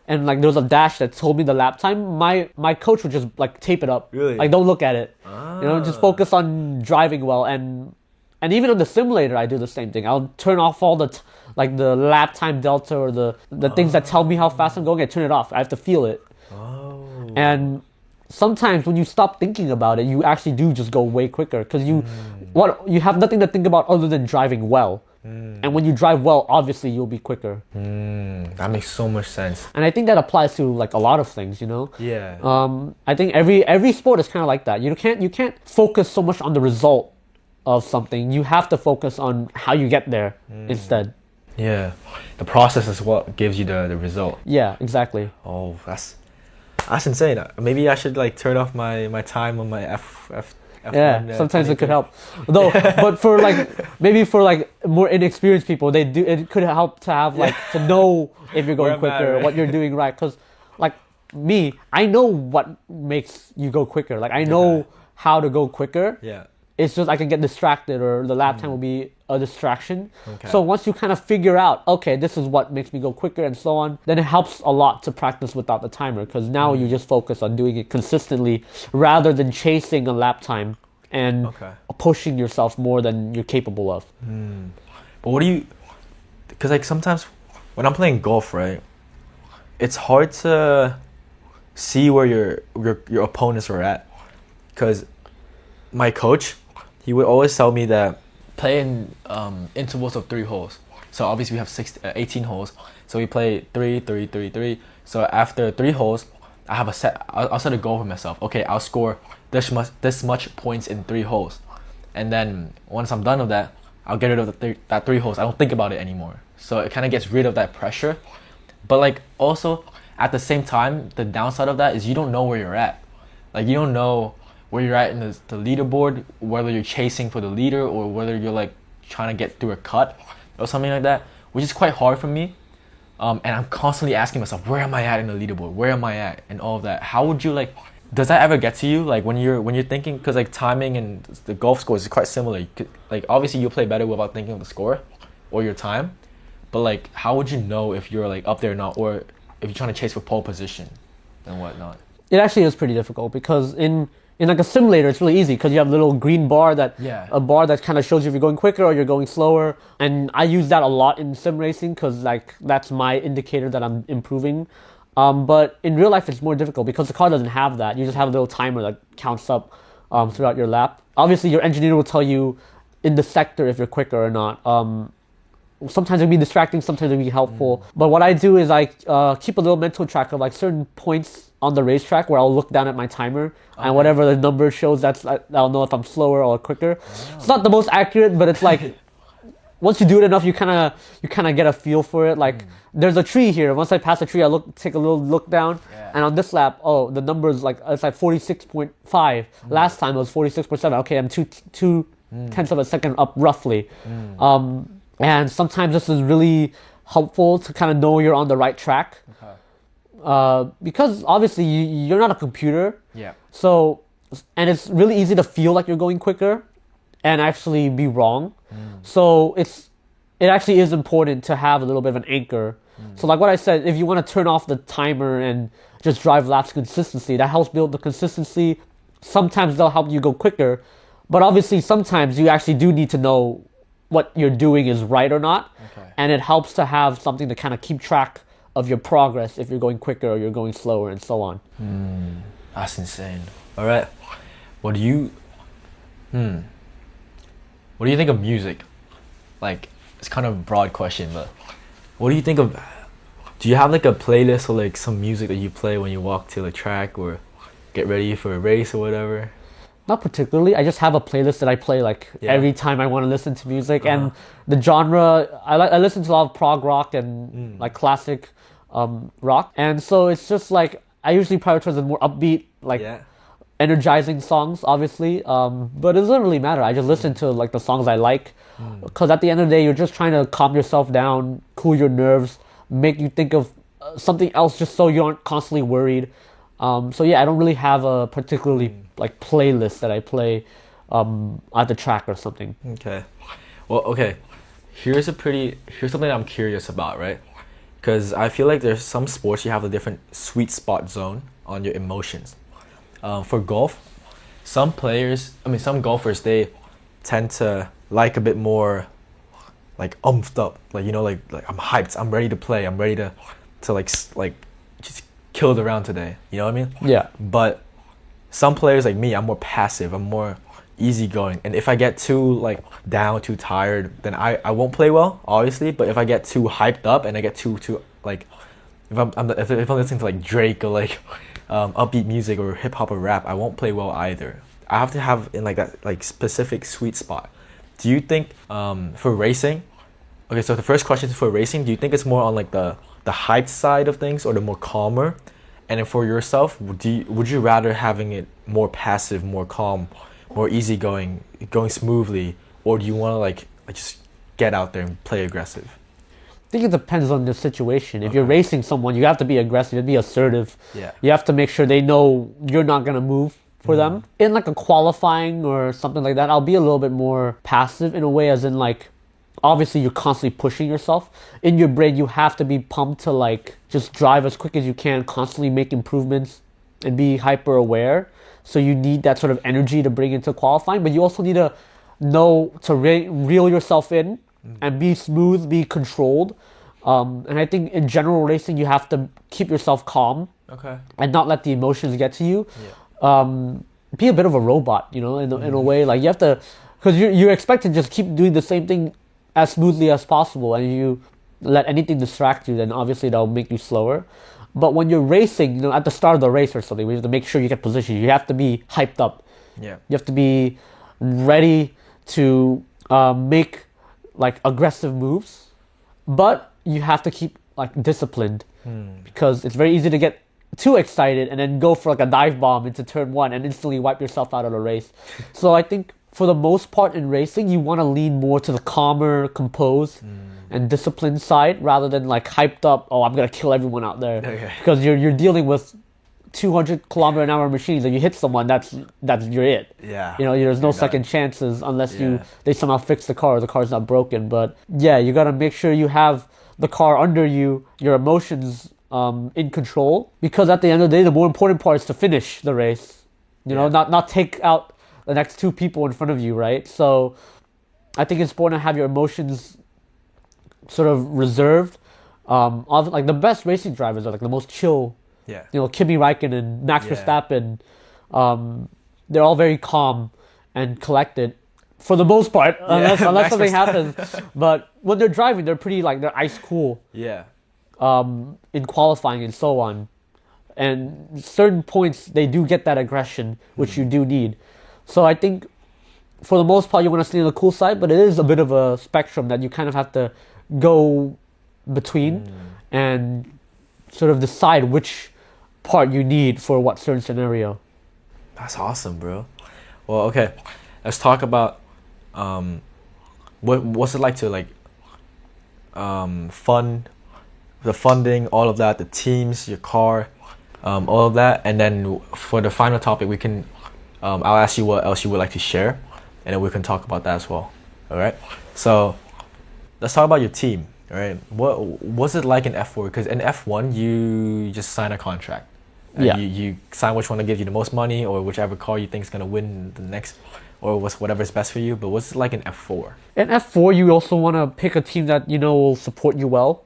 and there was a dash that told me the lap time. My coach would just like tape it up. Really? Like, don't look at it. Just focus on driving well. And even on the simulator, I do the same thing. I'll turn off all the the lap time delta, or the things that tell me how fast I'm going. I turn it off. I have to feel it. And sometimes when you stop thinking about it, you actually do just go way quicker, because you have nothing to think about other than driving well. And when you drive well, obviously you'll be quicker. That makes so much sense. And I think that applies to like a lot of things, Yeah. I think every sport is kind of like that. You can't focus so much on the result of something. You have to focus on how you get there instead. Yeah. The process is what gives you the result. Yeah, exactly. Oh, that's insane. Maybe I should like turn off my time on my F1. Yeah, sometimes it could help. Though, but for maybe for more inexperienced people, it could help to have to know if you're going quicker, what you're doing right. Because me, I know what makes you go quicker. I know how to go quicker. Yeah. It's just I can get distracted, or the lap time will be a distraction. Okay. So once you kind of figure out, okay, this is what makes me go quicker and so on, then it helps a lot to practice without the timer, because now you just focus on doing it consistently rather than chasing a lap time and pushing yourself more than you're capable of. But what do you... Because sometimes when I'm playing golf, right, it's hard to see where your opponents are at. Because my coach, he would always tell me that play in intervals of 3 holes. So obviously we have 18 holes. So we play 3, 3, 3, 3, So after 3 holes, I have a set. I'll set a goal for myself. Okay, I'll score this much points in 3 holes, and then once I'm done with that, I'll get rid of that 3 holes. I don't think about it anymore. So it kind of gets rid of that pressure. But like also at the same time, the downside of that is you don't know where you're at. Like you don't know where you're at in the leaderboard, whether you're chasing for the leader or whether you're like trying to get through a cut or something like that, which is quite hard for me. And I'm constantly asking myself, where am I at in the leaderboard? Where am I at? And all of that. How would you like? Does that ever get to you? Like when you're thinking, because like timing and the golf scores is quite similar. Like obviously you'll play better without thinking of the score or your time, but like how would you know if you're like up there or not, or if you're trying to chase for pole position and whatnot? It actually is pretty difficult because in like a simulator, it's really easy because you have a little green bar a bar that kind of shows you if you're going quicker or you're going slower. And I use that a lot in sim racing because like that's my indicator that I'm improving. But in real life, it's more difficult because the car doesn't have that. You just have a little timer that counts up throughout your lap. Obviously, your engineer will tell you in the sector if you're quicker or not. Sometimes it'll be distracting, sometimes it'll be helpful. But what I do is I keep a little mental track of like certain points on the racetrack where I'll look down at my timer and whatever the number shows, I'll know if I'm slower or quicker. It's not the most accurate, but it's like once you do it enough, you kind of get a feel for it. Like there's a tree here. Once I pass a tree, take a little look down, and on this lap, the number is like it's like 46.5. Last time it was 46.7. Okay, I'm two tenths of a second up roughly. And sometimes this is really helpful to kind of know you're on the right track. Because obviously you're not a computer. Yeah. So, and it's really easy to feel like you're going quicker and actually be wrong. So it actually is important to have a little bit of an anchor. So like what I said, if you want to turn off the timer and just drive laps consistency, that helps build the consistency. Sometimes they'll help you go quicker, but obviously sometimes you actually do need to know what you're doing is right or not. And it helps to have something to kind of keep track of your progress if you're going quicker or you're going slower and so on. That's insane. All right. What do you think of music? Like, it's kind of a broad question, but what do you think of, do you have like a playlist or like some music that you play when you walk to the track or get ready for a race or whatever? Not particularly. I just have a playlist that I play like every time I want to listen to music. And the genre, I listen to a lot of prog rock and like classic rock. And so it's just like, I usually prioritize the more upbeat, like energizing songs, obviously. But it doesn't really matter. I just listen to like the songs I like. Because at the end of the day, you're just trying to calm yourself down, cool your nerves, make you think of something else just so you aren't constantly worried. So yeah, I don't really have a particularly like playlist that I play at the track or something. Okay. Well, okay. Here's something I'm curious about, right? Because I feel like there's some sports you have a different sweet spot zone on your emotions. For golf, some golfers, they tend to like a bit more like umphed up, like, you know, like I'm hyped, I'm ready to play, I'm ready to like just kill the round today, you know what I mean? Yeah. But some players like me, I'm more passive, I'm more easygoing, and if I get too like down, too tired, then I won't play well, obviously. But if I get too hyped up and I get too like, if I'm listening to like Drake or like upbeat music or hip hop or rap, I won't play well either. I have to have in like that like specific sweet spot. Do you think for racing? Okay, so the first question is for racing. Do you think it's more on like the hyped side of things or the more calmer? And then for yourself, would you rather having it more passive, more calm, more easygoing, going smoothly, or do you want to like just get out there and play aggressive? I think it depends on the situation. If you're racing someone, you have to be aggressive and be assertive. Yeah. You have to make sure they know you're not going to move for them. In like a qualifying or something like that, I'll be a little bit more passive in a way, as in like, obviously you're constantly pushing yourself. In your brain, you have to be pumped to like just drive as quick as you can, constantly make improvements and be hyper aware. So you need that sort of energy to bring into qualifying, but you also need to know to reel yourself in and be smooth, be controlled. And I think in general racing, you have to keep yourself calm and not let the emotions get to you. Be a bit of a robot, you know, in a way. Like you have to, because you're expected to just keep doing the same thing as smoothly as possible, and you let anything distract you, then obviously that'll make you slower. But when you're racing, at the start of the race or something, we have to make sure you get position. You have to be hyped up. Yeah. You have to be ready to make like aggressive moves, but you have to keep like disciplined because it's very easy to get too excited and then go for like a dive bomb into turn one and instantly wipe yourself out of the race. So I think for the most part in racing, you want to lean more to the calmer, composed, and disciplined side rather than like hyped up. Oh, I'm gonna kill everyone out there, because you're dealing with 200 km/h machines. If you hit someone, that's you're it. Yeah. There's no You're second done. chances unless they somehow fix the car or the car's not broken. But yeah, you gotta make sure you have the car under you, your emotions in control, because at the end of the day, the more important part is to finish the race. Not take out the next two people in front of you, right? So I think it's important to have your emotions sort of reserved. Like the best racing drivers are like the most chill. Yeah. Kimi Räikkönen, Max Verstappen, they're all very calm and collected for the most part, unless something happens. But when they're driving, they're pretty like they're ice cool. Yeah. In qualifying and so on, and certain points they do get that aggression, which you do need. So I think for the most part you want to stay on the cool side, but it is a bit of a spectrum that you kind of have to go between and sort of decide which part you need for what certain scenario. That's awesome, bro. Well, okay, let's talk about what's it like to like fund the funding, all of that, the teams, your car, all of that, and then for the final topic, we can I'll ask you what else you would like to share, and then we can talk about that as well. All right. So let's talk about your team. All right. What's it like in F4? Because in F1 you just sign a contract. Yeah. You sign which one to give you the most money, or whichever car you think is gonna win the next, or whatever's best for you. But what's it like in F4? In F4, you also want to pick a team that will support you well,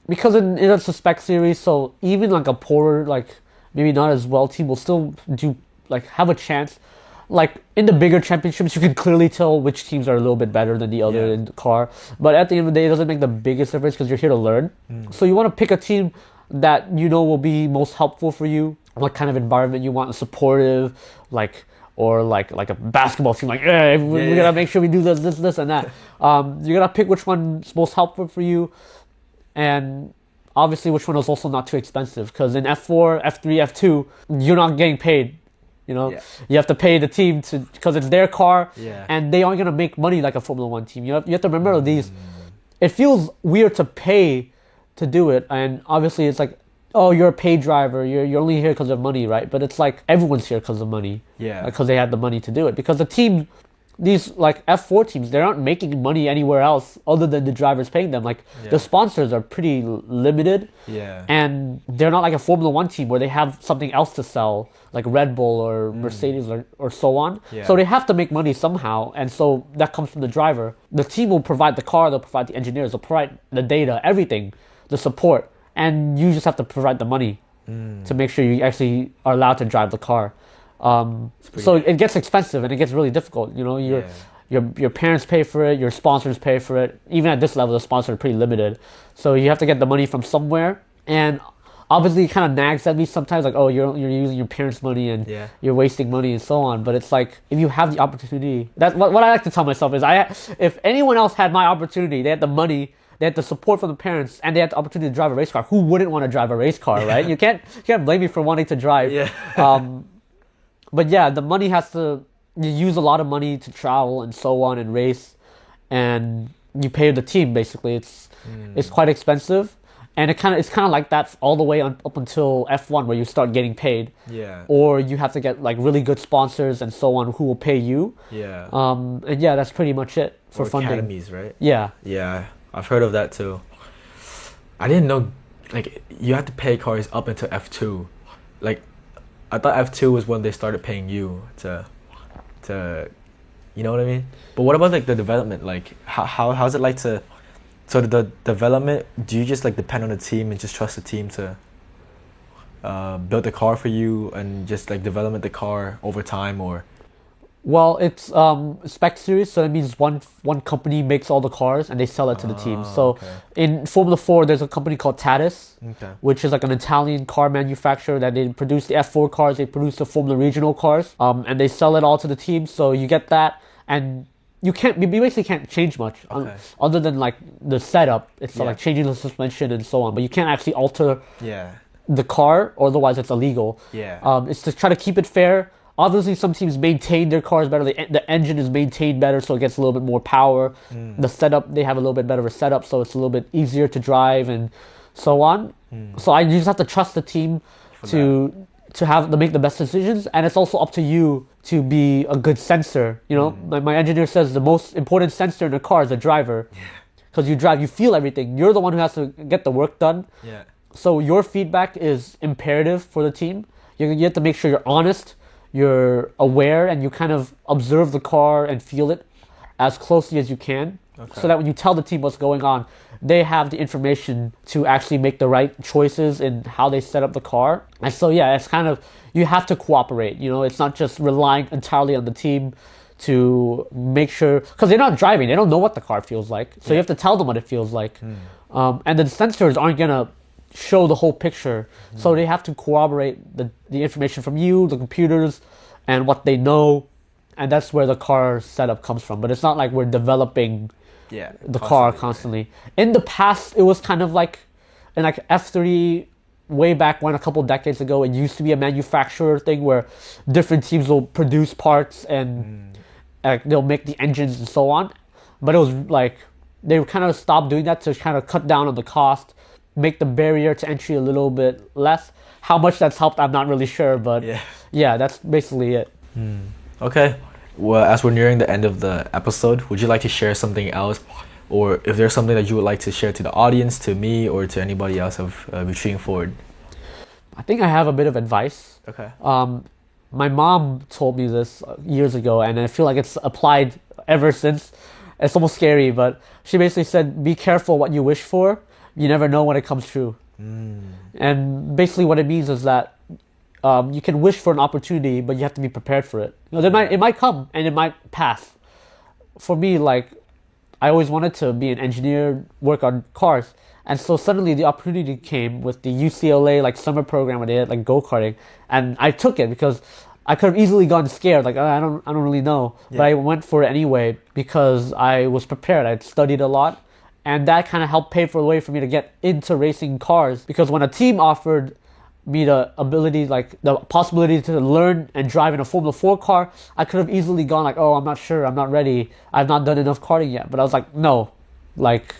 because it's a spec series. So even like a poorer, like maybe not as well team will still have a chance. Like in the bigger championships, you can clearly tell which teams are a little bit better than the other in the car. But at the end of the day, it doesn't make the biggest difference because you're here to learn. So you want to pick a team that will be most helpful for you. What kind of environment you want, supportive, or like a basketball team, we gotta make sure we do this and that. You gotta pick which one's most helpful for you, and obviously which one is also not too expensive. Because in F4, F3, F2, you're not getting paid. You have to pay the team because it's their car, and they aren't gonna make money like a Formula One team. You have to remember these. It feels weird to pay to do it, and obviously it's like, oh, you're a paid driver, you're only here because of money, right? But it's like everyone's here because of money, because they had the money to do it. Because the team, these like F4 teams, they aren't making money anywhere else other than the drivers paying them. The sponsors are pretty limited, and they're not like a Formula One team where they have something else to sell, like Red Bull or Mercedes or so on. So they have to make money somehow, and so that comes from the driver. The team will provide the car, they'll provide the engineers, they'll provide the data, everything, the support, and you just have to provide the money to make sure you actually are allowed to drive the car. So it gets expensive and it gets really difficult. Your parents pay for it, your sponsors pay for it. Even at this level, the sponsors are pretty limited. So you have to get the money from somewhere. And obviously it kind of nags at me sometimes, like, oh, you're using your parents' money and you're wasting money and so on. But it's like, if you have the opportunity, that's what I like to tell myself is, if anyone else had my opportunity, they had the money, they had the support from the parents, and they had the opportunity to drive a race car, who wouldn't want to drive a race car, right? You can't blame me for wanting to drive. But yeah, the money you use a lot of money to travel and so on and race, and you pay the team basically. It's quite expensive, and it's kind of like that all the way up until F1 where you start getting paid. Or you have to get like really good sponsors and so on who will pay you. And that's pretty much it for funding. Academies, right? Yeah. I've heard of that too. I didn't know, like, you have to pay cars up into F2. Like, I thought F2 was when they started paying you to, you know what I mean? But what about like the development? Like, how's it like to, so the development, do you just like depend on the team and just trust the team to build the car for you and just like develop the car over time, or? Well, it's spec series, so that means one company makes all the cars and they sell it to the team. So okay. in Formula 4, there's a company called Tatis, Okay. which is like an Italian car manufacturer that they produce the F4 cars, they produce the Formula Regional cars, and they sell it all to the team. So you get that, and you basically can't change much Okay. other than like the setup. It's Yeah. like changing the suspension and so on, but you can't actually alter Yeah. the car, or otherwise it's illegal. Yeah. It's to try to keep it fair. Obviously, some teams maintain their cars better. The engine is maintained better, so it gets a little bit more power. The setup, they have a little bit better of a setup, so it's a little bit easier to drive and so on. So you just have to trust the team to make the best decisions, and it's also up to you to be a good sensor. You know, my engineer says the most important sensor in a car is the driver, because you drive, you feel everything. You're the one who has to get the work done. Yeah. So your feedback is imperative for the team. You have to make sure you're honest, you're aware, and you kind of observe the car and feel it as closely as you can. Okay. So that when you tell the team what's going on, they have the information to actually make the right choices in how they set up the car. And so yeah, it's kind of, you have to cooperate. You know, it's not just relying entirely on the team to make sure, because they're not driving, they don't know what the car feels like. So you have to tell them what it feels like. And the sensors aren't gonna show the whole picture. So they have to corroborate the information from you, the computers, and what they know. And that's where the car setup comes from. But it's not like we're developing the car constantly. In the past, it was kind of like in like F3 way back when, a couple decades ago, it used to be a manufacturer thing where different teams will produce parts and they'll make the engines and so on. But it was like they kind of stopped doing that to kind of cut down on the cost, make the barrier to entry a little bit less. How much that's helped, I'm not really sure, but yeah, that's basically it. Okay. Well, as we're nearing the end of the episode, would you like to share something else? Or if there's something that you would like to share to the audience, to me, or to anybody else of Retreating Forward? I think I have a bit of advice. Okay. My mom told me this years ago, and I feel like it's applied ever since. It's almost scary, but she basically said, be careful what you wish for. You never know when it comes true. And basically what it means is that you can wish for an opportunity, but you have to be prepared for it. You know, it might come and it might pass. For me, like, I always wanted to be an engineer, work on cars. And so suddenly the opportunity came with the UCLA like summer program where they had like go-karting, and I took it because I could have easily gotten scared, like I don't really know, but I went for it anyway because I was prepared. I'd studied a lot, and that kind of helped pave the way for me to get into racing cars. Because when a team offered me the ability, like the possibility to learn and drive in a Formula 4 car, I could have easily gone like, oh, I'm not sure, I'm not ready, I've not done enough karting yet. But I was like, no, like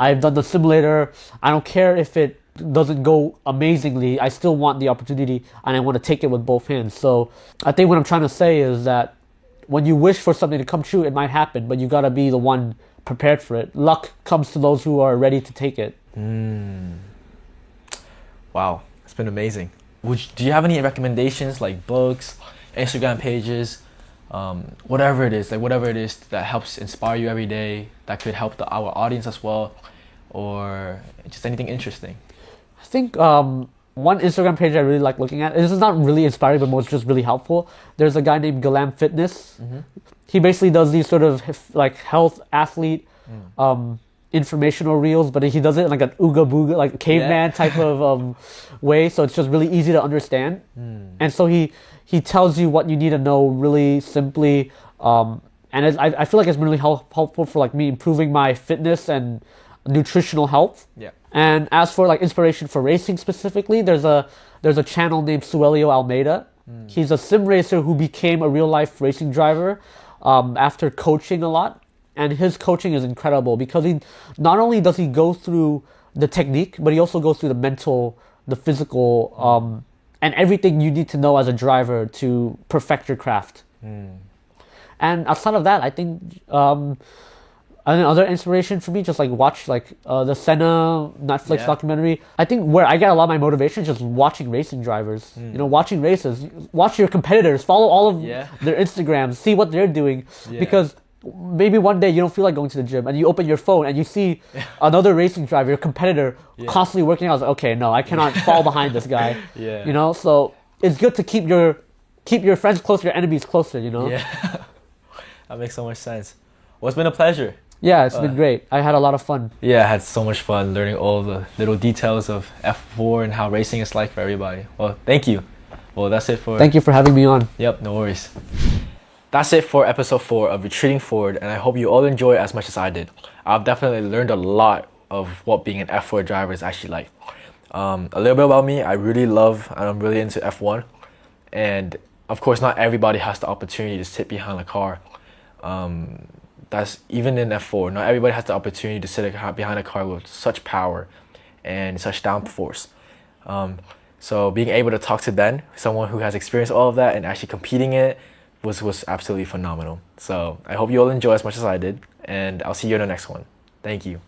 I've done the simulator. I don't care if it doesn't go amazingly. I still want the opportunity, and I want to take it with both hands. So I think what I'm trying to say is that when you wish for something to come true, it might happen, but you got to be the one prepared for it. Luck comes to those who are ready to take it. Wow, it's been amazing. Do you have any recommendations, like books, Instagram pages, whatever it is that helps inspire you every day, that could help our audience as well, or just anything interesting? I think one Instagram page I really like looking at, this is not really inspiring, but more just really helpful. There's a guy named Galam Fitness. He basically does these sort of like health athlete informational reels, but he does it in like an ooga booga, like caveman type of way. So it's just really easy to understand. And so he tells you what you need to know really simply. And I feel like it's been really helpful for like me improving my fitness and nutritional health. And as for like inspiration for racing specifically, there's a channel named Suelio Almeida. He's a sim racer who became a real life racing driver after coaching a lot. And his coaching is incredible because he not only does he go through the technique, but he also goes through the mental, the physical, and everything you need to know as a driver to perfect your craft. And outside of that, I think another inspiration for me, just like watch like the Senna Netflix documentary. I think where I get a lot of my motivation is just watching racing drivers. You know, watching races, watch your competitors, follow all of their Instagrams, see what they're doing, because maybe one day you don't feel like going to the gym and you open your phone and you see another racing driver, your competitor, constantly working out. I was like, okay, no, I cannot fall behind this guy. You know, so it's good to keep your keep your friends closer, your enemies closer, you know? Yeah. That makes so much sense. Well, it's been a pleasure. Yeah, it's been great. I had a lot of fun. Yeah, I had so much fun learning all the little details of F4 and how racing is like for everybody. Well, thank you. Well, that's it for... Thank you for having me on. Yep, no worries. That's it for episode 4 of Retreating Forward, and I hope you all enjoy it as much as I did. I've definitely learned a lot of what being an F4 driver is actually like. A little bit about me, I really love and I'm really into F1. And of course, not everybody has the opportunity to sit behind a car. That's even in F4. Not everybody has the opportunity to sit behind a car with such power and such downforce. So being able to talk to Ben, someone who has experienced all of that and actually competing it, was absolutely phenomenal. So I hope you all enjoy as much as I did, and I'll see you in the next one. Thank you.